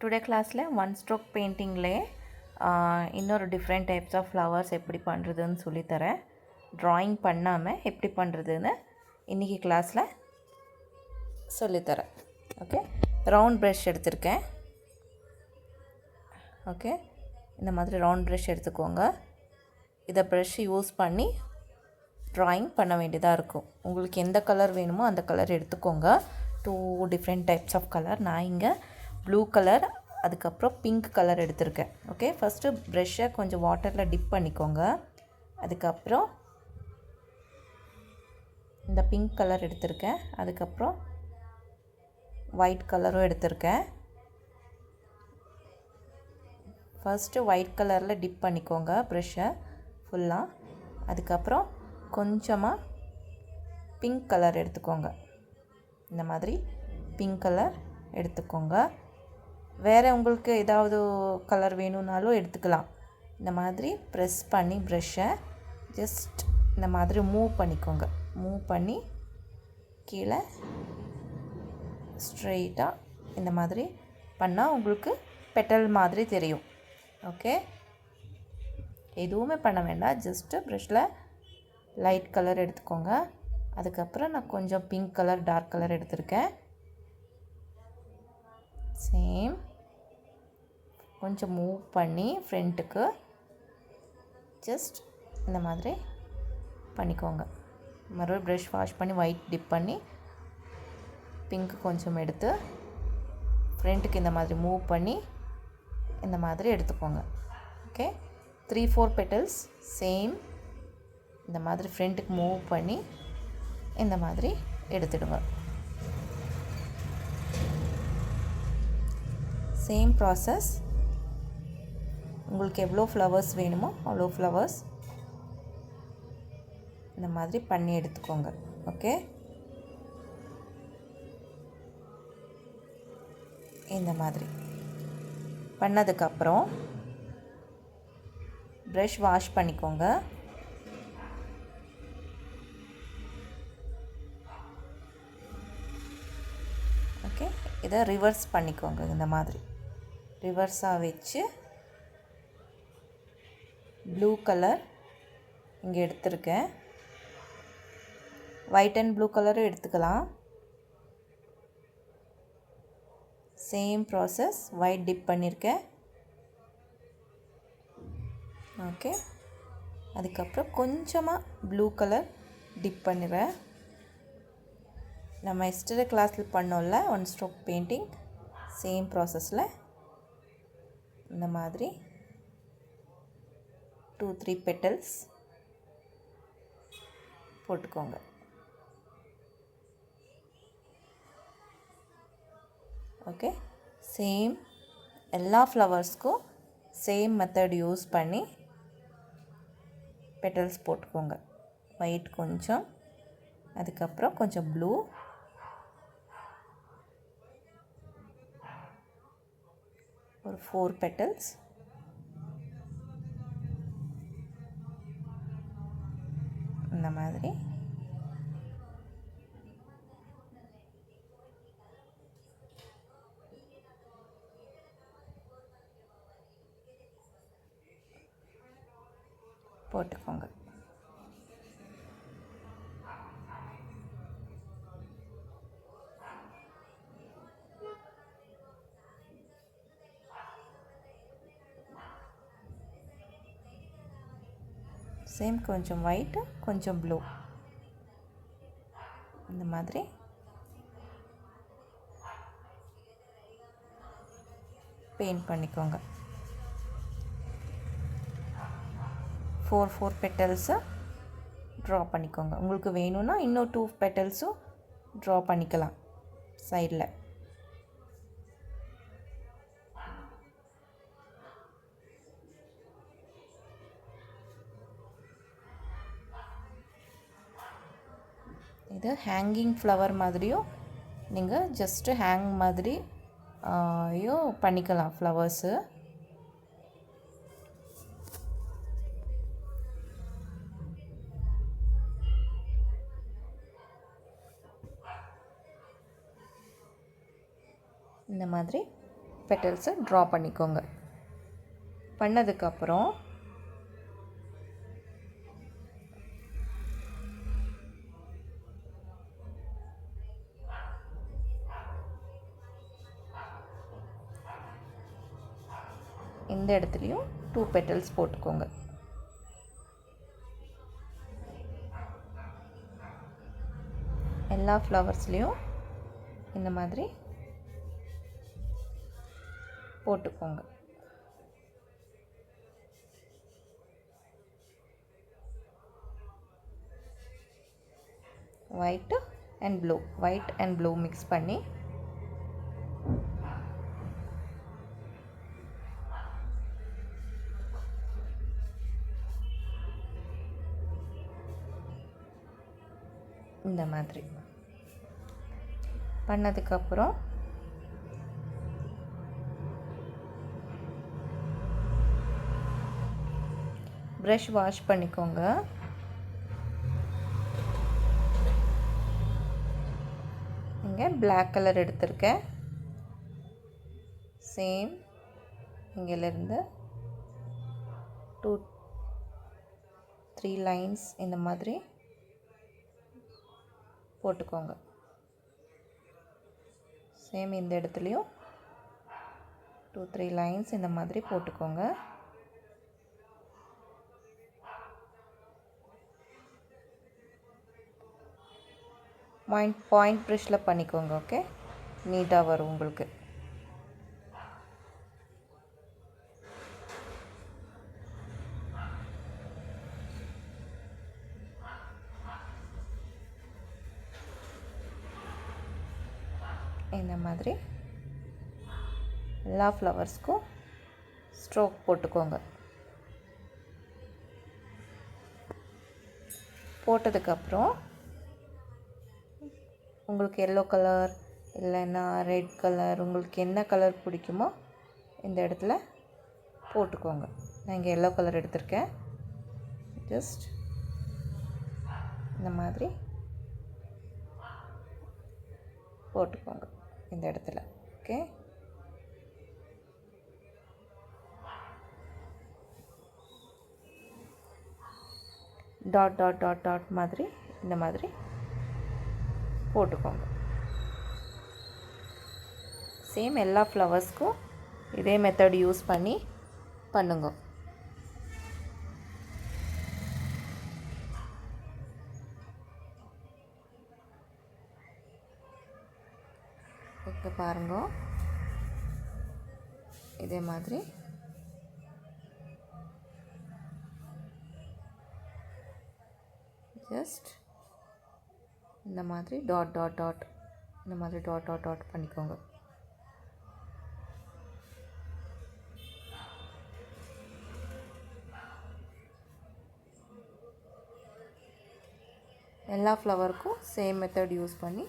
Today கிளாஸில் one stroke பெயிண்டிங்லே இன்னொரு different types of flowers எப்படி பண்ணுறதுன்னு சொல்லித்தரேன். ட்ராயிங் பண்ணாமல் எப்படி பண்ணுறதுன்னு இன்றைக்கி கிளாஸில் சொல்லித்தரேன். ஓகே, ரவுண்ட் ப்ரஷ் எடுத்திருக்கேன். ஓகே, இந்த மாதிரி ரவுண்ட் ப்ரஷ் எடுத்துக்கோங்க. இதை ப்ரஷ் யூஸ் பண்ணி ட்ராயிங் பண்ண வேண்டியதாக இருக்கும். உங்களுக்கு எந்த கலர் வேணுமோ அந்த கலர் எடுத்துக்கோங்க. 2 டிஃப்ரெண்ட் டைப்ஸ் ஆஃப் கலர். நான் இங்கே ப்ளூ கலர் அதுக்கப்புறம் பிங்க் கலர் எடுத்திருக்கேன். ஓகே, ஃபஸ்ட்டு ப்ரஷ்ஷை கொஞ்சம் வாட்டரில் டிப் பண்ணிக்கோங்க. அதுக்கப்புறம் இந்த பிங்க் கலர் எடுத்திருக்கேன். அதுக்கப்புறம் ஒயிட் கலரும் எடுத்திருக்கேன். ஃபஸ்ட்டு ஒயிட் கலரில் டிப் பண்ணிக்கோங்க ப்ரஷ்ஷை ஃபுல்லாக. அதுக்கப்புறம் கொஞ்சமாக பிங்க் கலர் எடுத்துக்கோங்க. இந்த மாதிரி பிங்க் கலர் எடுத்துக்கோங்க. வேறு உங்களுக்கு ஏதாவது கலர் வேணும்னாலும் எடுத்துக்கலாம். இந்த மாதிரி ப்ரெஸ் பண்ணி ப்ரஷ்ஷை ஜஸ்ட் இந்த மாதிரி மூவ் பண்ணிக்கோங்க. மூவ் பண்ணி கீழே ஸ்ட்ரெயிட்டாக இந்த மாதிரி பண்ணால் உங்களுக்கு பெட்டல் மாதிரி தெரியும். ஓகே, எதுவுமே பண்ண வேண்டாம். ஜஸ்ட்டு ப்ரஷ்ஷில் லைட் கலர் எடுத்துக்கோங்க. அதுக்கப்புறம் நான் கொஞ்சம் பிங்க் கலர் டார்க் கலர் எடுத்திருக்கேன். சேம் கொஞ்சம் மூவ் பண்ணி ஃப்ரண்ட்டுக்கு ஜஸ்ட் இந்த மாதிரி பண்ணிக்கோங்க. மறுபடியும் ப்ரஷ் வாஷ் பண்ணி ஒயிட் டிப் பண்ணி பிங்க் கொஞ்சம் எடுத்து ஃப்ரண்ட்டுக்கு இந்த மாதிரி மூவ் பண்ணி இந்த மாதிரி எடுத்துக்கோங்க. ஓகே, 3-4 பெட்டல்ஸ் சேம் இந்த மாதிரி ஃப்ரண்ட்டுக்கு மூவ் பண்ணி இந்த மாதிரி எடுத்துடுங்க. Same process. உங்களுக்கு எவ்வளோ ஃப்ளவர்ஸ் வேணுமோ அவ்வளோ ஃப்ளவர்ஸ் இந்த மாதிரி பண்ணி எடுத்துக்கோங்க. ஓகே, இந்த மாதிரி பண்ணதுக்கப்புறம் ப்ரஷ் வாஷ் பண்ணிக்கோங்க. ஓகே, இதை ரிவர்ஸ் பண்ணிக்கோங்க. இந்த மாதிரி ரிவர்ஸாக வச்சு ப்ளூ கலர் இங்கே எடுத்திருக்கேன். ஒயிட் அண்ட் ப்ளூ கலரும் எடுத்துக்கலாம். Same process. ஒயிட் டிப் பண்ணியிருக்கேன். ஓகே, அதுக்கப்புறம் கொஞ்சமாக ப்ளூ கலர் டிப் பண்ணிடுறேன். நம்ம எஸ்டர்டே கிளாஸில் பண்ணோம்ல ஒன் ஸ்ட்ரோக் பெயிண்டிங், சேம் ப்ராசஸில் இந்த மாதிரி 2-3 பெட்டல்ஸ் போட்டுக்கோங்க. ஓகே, சேம் எல்லா ஃப்ளவர்ஸ்க்கும் சேம் மெத்தட் யூஸ் பண்ணி பெட்டல்ஸ் போட்டுக்கோங்க. ஒயிட் கொஞ்சம், அதுக்கப்புறம் கொஞ்சம் ப்ளூ, ஒரு 4 பெட்டல்ஸ், இந்த மாதிரி போட்டுக்கோங்க. சேம் கொஞ்சம் ஒயிட்டு கொஞ்சம் ப்ளூ இந்த மாதிரி பெயிண்ட் பண்ணிக்கோங்க. 4 பெட்டல்ஸை ட்ரா பண்ணிக்கோங்க. உங்களுக்கு வேணும்னா இன்னும் 2 பெட்டல்ஸும் ட்ரா பண்ணிக்கலாம் சைடில். இது ஹேங்கிங் ஃப்ளவர் மாதிரியும் நீங்கள் ஜஸ்ட்டு ஹேங் மாதிரி பண்ணிக்கலாம் ஃப்ளவர்ஸு. இந்த மாதிரி பெட்டல்ஸை ட்ரா பண்ணிக்கோங்க. பண்ணதுக்கப்புறம் இந்த இடத்துலையும் 2 பெட்டல்ஸ் போட்டுக்கோங்க. எல்லா ஃப்ளவர்ஸ்லேயும் இந்த மாதிரி போட்டுக்கோங்க. ஒயிட் அண்ட் ப்ளூ மிக்ஸ் பண்ணி இந்த மாதிரி பண்ணதுக்கப்புறம் ப்ரஷ் வாஷ் பண்ணிக்கோங்க. இங்கே பிளாக் கலர் எடுத்திருக்கேன். சேம் இங்கேருந்து 2-3 லைன்ஸ் இந்த மாதிரி போட்டுக்கோங்க. சேம் இந்த இடத்துலையும் 2-3 லைன்ஸ் இந்த மாதிரி போட்டுக்கோங்க. பாயிண்ட் ப்ரஷில் பண்ணிக்கோங்க. ஓகே, நீட்டாக வரும் உங்களுக்கு. இந்த மாதிரி எல்லா ஃப்ளவர்ஸ்க்கும் ஸ்ட்ரோக் போட்டுக்கோங்க. போட்டதுக்கப்புறம் உங்களுக்கு எல்லோ கலர் இல்லைன்னா ரெட் கலர், உங்களுக்கு என்ன கலர் பிடிக்குமோ இந்த இடத்துல போட்டுக்கோங்க. நான் இங்கே எல்லோ கலர் எடுத்திருக்கேன். ஜஸ்ட் இந்த மாதிரி போட்டுக்கோங்க இந்த இடத்துல. Okay, dot dot dot dot மாதிரி இந்த மாதிரி போட்டுக்கோங்க. சேம் எல்லா ஃப்ளவர்ஸ்க்கும் இதே மெத்தட் யூஸ் பண்ணி பண்ணுங்க. இப்போ பாருங்க, இதே மாதிரி ஜஸ்ட் இந்த மாதிரி டாட் டாட் டாட் இந்த மாதிரி டாட் டாட் டாட் பண்ணிக்கோங்க. எல்லா ஃப்ளவருக்கும் சேம் மெத்தட் யூஸ் பண்ணி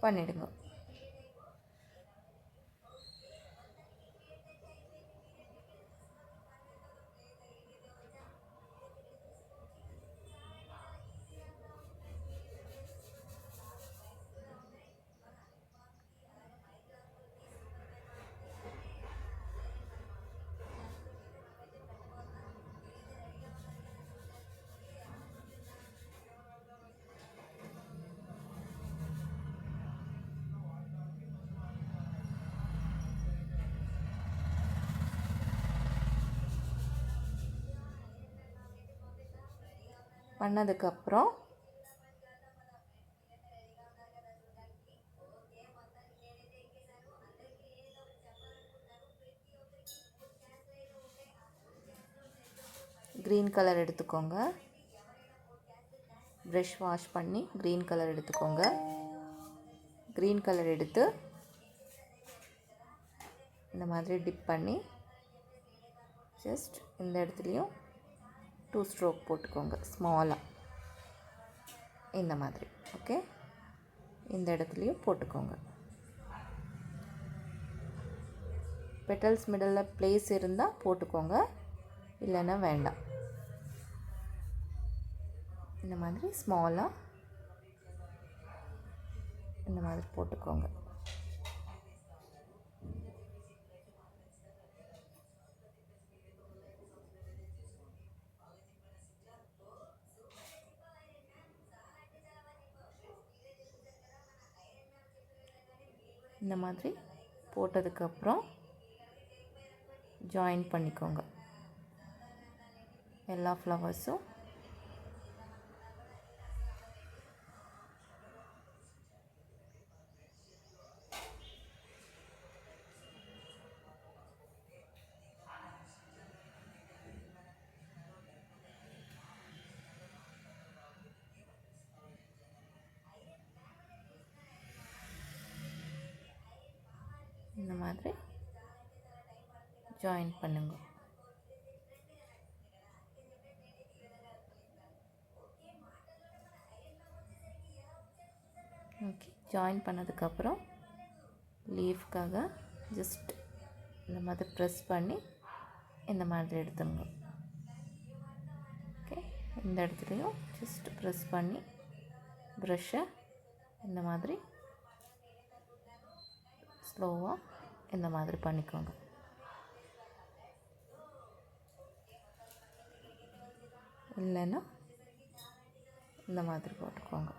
பண்ணிடுங்க. பண்ணதுக்கப்புறம் க்ரீன் கலர் எடுத்துக்கோங்க. ப்ரஷ் வாஷ் பண்ணி க்ரீன் கலர் எடுத்துக்கோங்க. க்ரீன் கலர் எடுத்து இந்த மாதிரி டிப் பண்ணி ஜஸ்ட் இந்த இடத்துலையும் 2 ஸ்ட்ரோக் போட்டுக்கோங்க ஸ்மாலாக இந்த மாதிரி. ஓகே, இந்த இடத்துலையும் போட்டுக்கோங்க. பெட்டல்ஸ் மிடில் ப்ளேஸ் இருந்தால் போட்டுக்கோங்க, இல்லைன்னா வேண்டாம். இந்த மாதிரி ஸ்மாலாக இந்த மாதிரி போட்டுக்கோங்க. இந்த மாதிரி போட்டதுக்கப்புறம் ஜாயின் பண்ணிக்கோங்க எல்லா ஃப்ளவர்ஸும். இந்த மாதிரி ஜாயின் பண்ணுங்க. ஓகே, ஜாயின் பண்ணதுக்கப்புறம் லீஃப்காக ஜஸ்ட் இந்த மாதிரி ப்ரெஸ் பண்ணி இந்த மாதிரி எடுத்துங்க. ஓகே, இந்த இடத்துலையும் ஜஸ்ட் ப்ரெஸ் பண்ணி ப்ரஷ்ஷை இந்த மாதிரி ஸ்லோவாக இந்த மாதிரி பண்ணிக்கோங்க. இல்லைன்னா இந்த மாதிரி போட்டுக்கோங்க.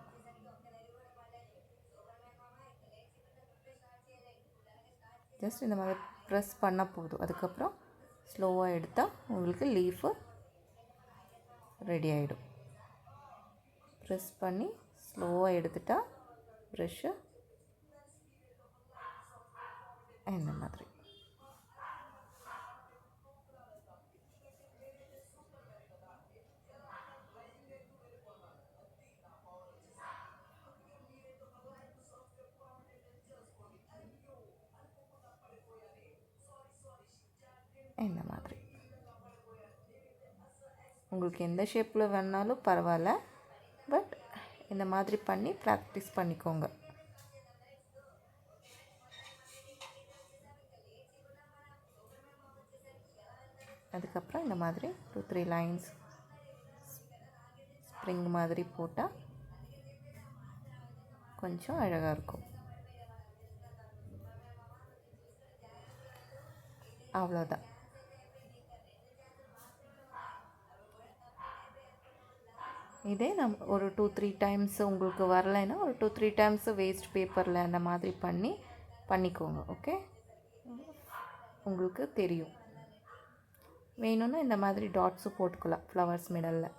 ஜஸ்ட் இந்த மாதிரி ப்ரெஸ் பண்ணால் போதும். அதுக்கப்புறம் ஸ்லோவாக எடுத்தால் உங்களுக்கு லீஃபு ரெடி ஆகிடும். ப்ரெஸ் பண்ணி ஸ்லோவாக எடுத்துட்டால் ப்ரஷ்ஷு இந்த மாதிரி. இந்த மாதிரி உங்களுக்கு எந்த ஷேப்பில் வேணாலும் பரவாயில்ல, பட் இந்த மாதிரி பண்ணி ப்ராக்டிஸ் பண்ணிக்கோங்க. அதுக்கப்புறம் இந்த மாதிரி 2-3 லைன்ஸ் ஸ்ப்ரிங் மாதிரி போட்டால் கொஞ்சம் அழகாக இருக்கும். அவ்வளோதான். இதே ஒரு 2-3 டைம்ஸ் உங்களுக்கு வரலைன்னா ஒரு 2-3 டைம்ஸ் வேஸ்ட் பேப்பரில் அந்த மாதிரி பண்ணிக்கோங்க. ஓகே, உங்களுக்கு தெரியும். வேணும்னா இந்த மாதிரி டாட்ஸும் போட்டுக்கலாம் ஃப்ளவர்ஸ் மிடலில்.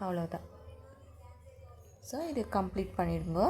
அவ்வளோதான். ஸோ இது கம்ப்ளீட் பண்ணிடுங்க.